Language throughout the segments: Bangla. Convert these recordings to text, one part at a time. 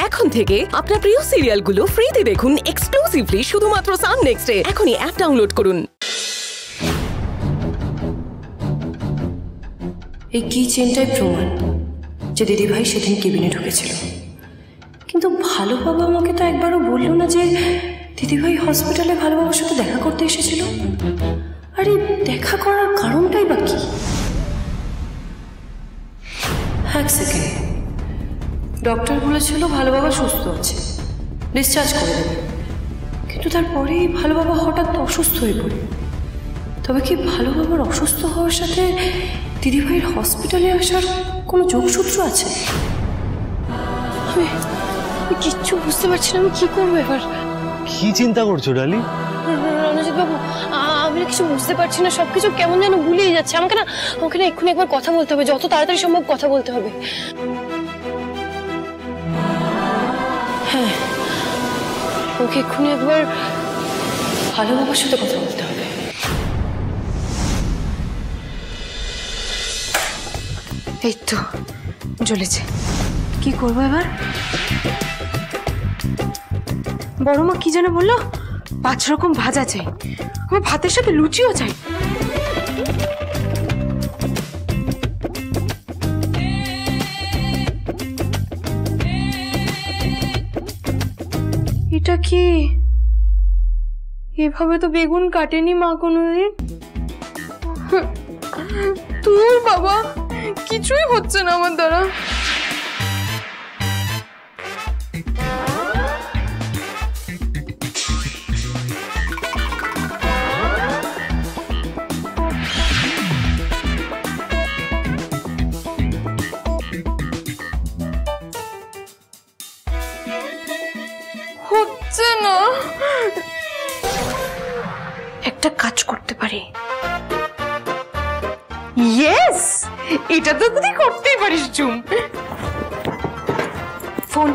এখন থেকে আপনার প্রিয় সিরিয়ালগুলো ফ্রিতে দেখুন এক্সক্লুসিভলি শুধুমাত্র সান নেক্সটে। এখনই অ্যাপ ডাউনলোড করুন। এই কি চেনটাই প্রমাণ যে দিদিভাই সেদিন কেবিনে ঢুকেছিল, কিন্তু ভালো বাবা আমাকে তো একবারও বললো না যে দিদিভাই হসপিটালে ভালো বাবার সাথে দেখা করতে এসেছিল। আর এই দেখা করার কারণটাই বা কি? এক সেকেন্ড, ডক্টর বলেছিল ভালো বাবা সুস্থ আছে, ডিসচার্জ করে দেবে, কিন্তু তারপরেই ভালো বাবা হঠাৎ অসুস্থ হয়ে পড়ে। তবে কি ভালো বাবার অসুস্থ হওয়ার সাথে দিদিভাইয়ের হসপিটালে আসার কোনো যোগসূত্র আছে? আমি কিচ্ছু বুঝতে পারছি না, আমি কি করবো এবার। কি চিন্তা করছো ডালি? রণজিৎ বাবু, আমি কিছু বুঝতে পারছি না, সবকিছু কেমন যেন গুলিয়ে যাচ্ছে। আমাকে না এক্ষুনি একবার কথা বলতে হবে, যত তাড়াতাড়ি সম্ভব কথা বলতে হবে। হ্যাঁ, ওকে এক্ষুনি একবার ভালো বাবার সাথে কথা বলতে হবে। এই তো জ্বলেছে, কি করবো এবার? বড় মা কি যেন বললো, 5 রকম ভাজা চাই, আমার ভাতের সাথে লুচিও চাই। এটা কি? এভাবে তো বেগুন কাটেনি মা কোনোদিন। তোর বাবা, কিছুই হচ্ছে না আমার দ্বারা। হচ্ছে না। একটা কাজ করতে পারি। ইয়েস, এটা তো তুই করতেই পারিস জুম। ফোন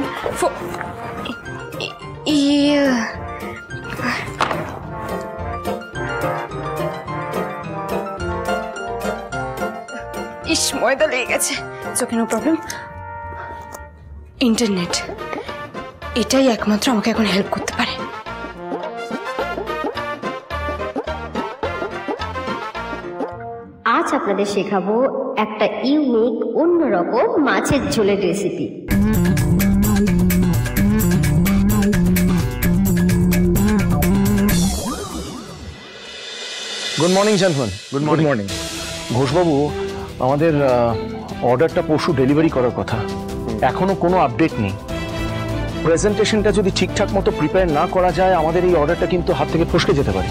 ইস, ময়দা লেগে গেছে। ওকে, নো প্রবলেম। ইন্টারনেট, এটাই একমাত্র আমাকে এখন হেল্প করতে পারে। আজ আপনাদের শেখাবো একটা ইউনিক অন্যরকম মাছের ঝোলের রেসিপি। Good morning gentleman. Good morning. ঘোষবাবু, আমাদের অর্ডারটা পরশু ডেলিভারি করার কথা, এখনো কোনো আপডেট নেই। প্রেজেন্টেশনটা যদি ঠিকঠাক মতো প্রিপেয়ার না করা যায়, আমাদের এই অর্ডারটা কিন্তু হাত থেকে ফসকে যেতে পারে।